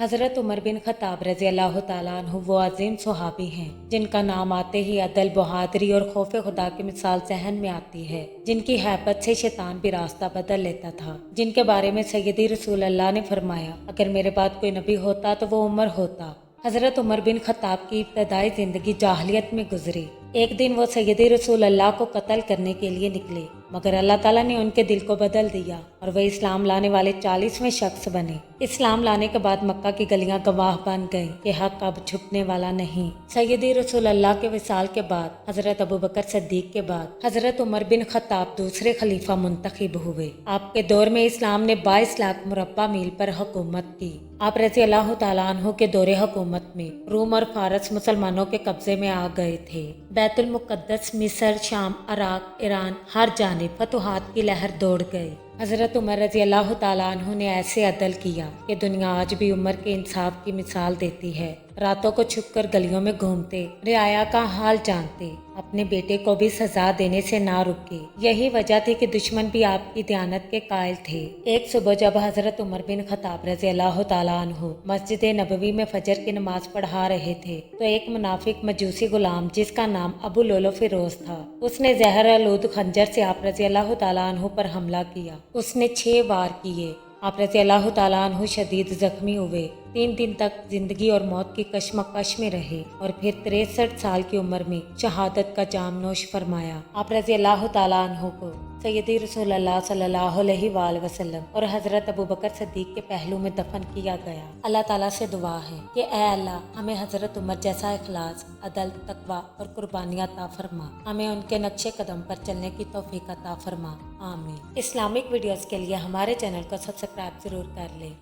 हज़रत Umar bin Khattab रज़ी अल्लाह तआला अन्हु वो अजीम सहाबी हैं जिनका नाम आते ही अदल, बहादुरी और खौफ खुदा की मिसाल जहन में आती है, जिनकी हैबत से शैतान भी रास्ता बदल लेता था, जिनके बारे में सैयदी रसूल अल्लाह ने फरमाया, अगर मेरे बाद कोई नबी होता तो वो उमर होता। हज़रत उमर बिन खत्ताब की इब्तदाई ज़िंदगी जाहलियत में गुजरी। एक दिन वो सैयदी रसूल अल्लाह को कत्ल करने के लिए निकले, मगर अल्लाह ताला ने उनके दिल को बदल दिया और वह इस्लाम लाने वाले 40वें शख्स बने। इस्लाम लाने के बाद मक्का की गलियां गवाह बन गईं कि हक अब छुपने वाला नहीं। सैयदी रसूल अल्लाह के विसाल के बाद हज़रत अबू बकर सिद्दीक के बाद हज़रत उमर बिन खत्ताब दूसरे खलीफा मुंतखब हुए। आपके दौर में इस्लाम ने 22 लाख मुरब्बा मील पर हुकूमत की। आप रज़ी अल्लाह तआला अन्हु के दौरे हुकूमत में रूम और फारस मुसलमानों के कब्जे में आ गए थे। बैतुल मुक़द्दस, मिस्र, शाम, इराक, ईरान, हर जानिब फतुहात की लहर दौड़ गई। हज़रत उमर रज़ी अल्लाह तआला अन्हु ने ऐसे अदल किया कि दुनिया आज भी उमर के इंसाफ की मिसाल देती है। रातों को छुपकर गलियों में घूमते, रियाया का हाल जानते, अपने बेटे को भी सजा देने से ना रुके। यही वजह थी कि दुश्मन भी आपकी दयानत के कायल थे। एक सुबह जब हज़रत उमर बिन खत्ताब रज़ी अल्लाह तआला अन्हु मस्जिद नबवी में फजर की नमाज पढ़ा रहे थे तो एक मुनाफिक मजूसी गुलाम जिसका नाम अबू लोलो फिरोज था, उसने जहर आलूद खंजर से आप रज़ी अल्लाह तआला अन्हु पर हमला किया। उसने 6 वार किए। आप रज़ी अल्लाह तआला अन्हु शदीद जख्मी हुए। 3 दिन तक जिंदगी और मौत की कशमकश में रहे और फिर 63 साल की उम्र में शहादत का जाम नोश फरमाया। आप रज़ी अल्लाह तआला अन्हु को सैयदी रसूल अल्लाह सल्लल्लाहु अलैहि वसल्लम और हज़रत अबू बकर सिद्दीक के पहलू में दफन किया गया। अल्लाह ताला से दुआ है कि ऐ अल्लाह हमें हज़रत उमर जैसा इखलास, अदल, तकवा और कुर्बानियाँ अता फरमा। हमें उनके नक्शे कदम पर चलने की तौफीक अता फरमा। आमीन। इस्लामिक वीडियोस के लिए हमारे चैनल को सब्सक्राइब जरूर कर लें।